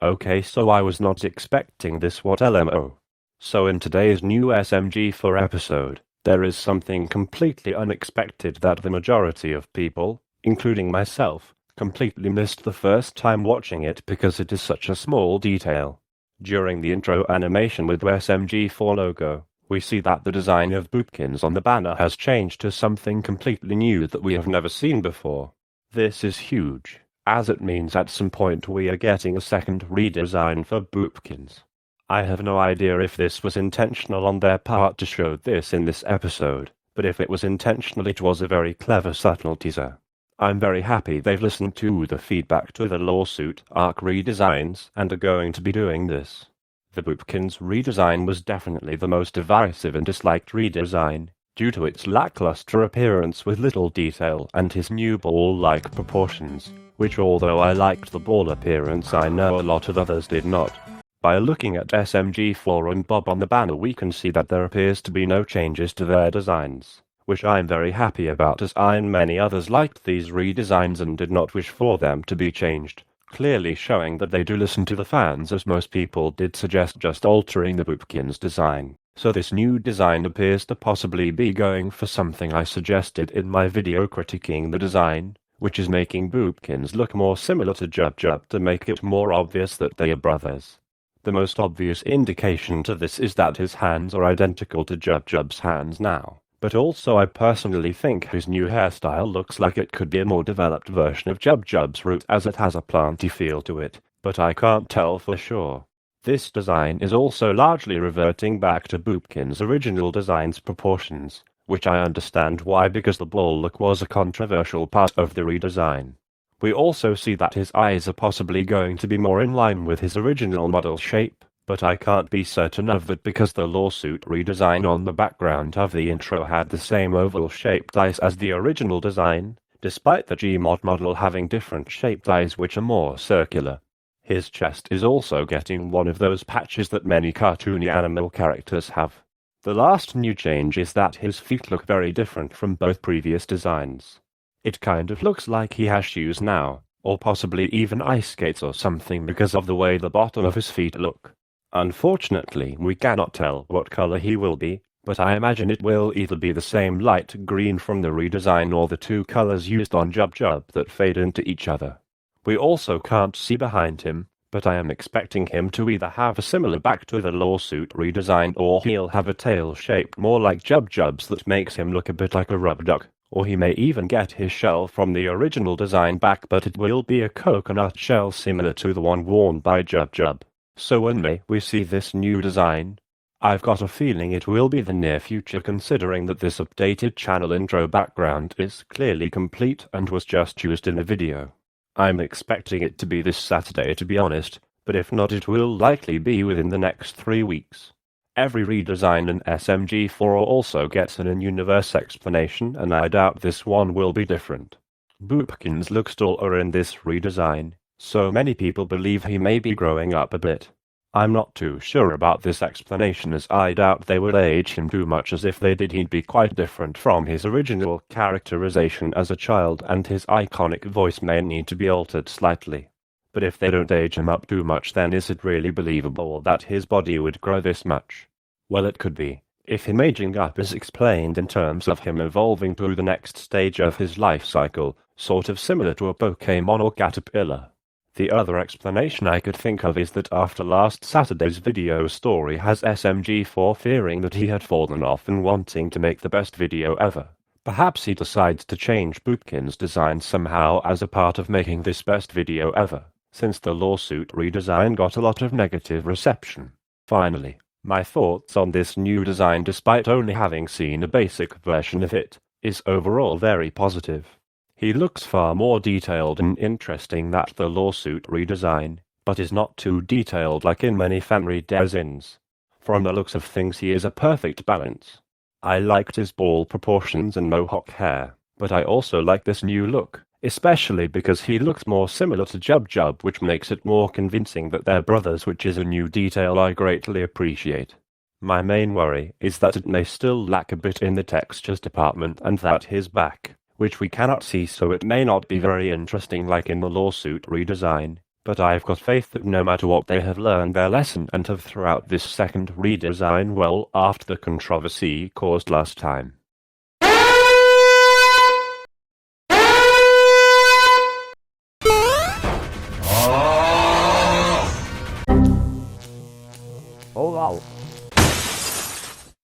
Okay, so I was not expecting this, what LMO. So in today's new SMG4 episode, there is something completely unexpected that the majority of people, including myself, completely missed the first time watching it because it is such a small detail. During the intro animation with the SMG4 logo, we see that the design of Boopkins on the banner has changed to something completely new that we have never seen before. This is huge, as it means at some point we are getting a second redesign for Boopkins. I have no idea if this was intentional on their part to show this in this episode, but if it was intentional it was a very clever subtle teaser. I'm very happy they've listened to the feedback to the lawsuit arc redesigns and are going to be doing this. The Boopkins redesign was definitely the most divisive and disliked redesign, due to its lackluster appearance with little detail and his new ball-like proportions, which although I liked the ball appearance I know a lot of others did not. By looking at SMG4 and Bob on the banner we can see that there appears to be no changes to their designs, which I'm very happy about as I and many others liked these redesigns and did not wish for them to be changed, clearly showing that they do listen to the fans as most people did suggest just altering the Boopkins design. So this new design appears to possibly be going for something I suggested in my video critiquing the design, which is making Boopkins look more similar to Jub Jub to make it more obvious that they are brothers. The most obvious indication to this is that his hands are identical to Jub Jub's hands now, but also I personally think his new hairstyle looks like it could be a more developed version of Jub Jub's root as it has a planty feel to it, but I can't tell for sure. This design is also largely reverting back to Boopkins' original design's proportions, which I understand why because the ball look was a controversial part of the redesign. We also see that his eyes are possibly going to be more in line with his original model shape, but I can't be certain of that because the lawsuit redesign on the background of the intro had the same oval-shaped eyes as the original design, despite the Gmod model having different shaped eyes which are more circular. His chest is also getting one of those patches that many cartoony animal characters have. The last new change is that his feet look very different from both previous designs. It kind of looks like he has shoes now, or possibly even ice skates or something because of the way the bottom of his feet look. Unfortunately, we cannot tell what color he will be, but I imagine it will either be the same light green from the redesign or the two colors used on Jub Jub that fade into each other. We also can't see behind him, but I am expecting him to either have a similar back to the lawsuit redesign or he'll have a tail shaped more like Jub Jub's that makes him look a bit like a rubber duck, or he may even get his shell from the original design back but it will be a coconut shell similar to the one worn by Jub Jub. So when may we see this new design? I've got a feeling it will be the near future considering that this updated channel intro background is clearly complete and was just used in a video. I'm expecting it to be this Saturday to be honest, but if not it will likely be within the next 3 weeks. Every redesign in SMG4 also gets an in-universe explanation and I doubt this one will be different. Boopkins looks taller in this redesign, so many people believe he may be growing up a bit. I'm not too sure about this explanation as I doubt they would age him too much as if they did he'd be quite different from his original characterization as a child and his iconic voice may need to be altered slightly. But if they don't age him up too much then is it really believable that his body would grow this much? Well it could be, if him aging up is explained in terms of him evolving to the next stage of his life cycle, sort of similar to a Pokemon or caterpillar. The other explanation I could think of is that after last Saturday's video story has SMG4 fearing that he had fallen off and wanting to make the best video ever. Perhaps he decides to change Boopkins' design somehow as a part of making this best video ever, since the lawsuit redesign got a lot of negative reception. Finally, my thoughts on this new design despite only having seen a basic version of it, is overall very positive. He looks far more detailed and interesting than the lawsuit redesign, but is not too detailed like in many fan redesigns. From the looks of things he is a perfect balance. I liked his ball proportions and mohawk hair, but I also like this new look, especially because he looks more similar to Jub Jub which makes it more convincing that they're brothers which is a new detail I greatly appreciate. My main worry is that it may still lack a bit in the textures department and that his back, which we cannot see so it may not be very interesting like in the lawsuit redesign, but I've got faith that no matter what they have learned their lesson and have throughout this second redesign well after the controversy caused last time.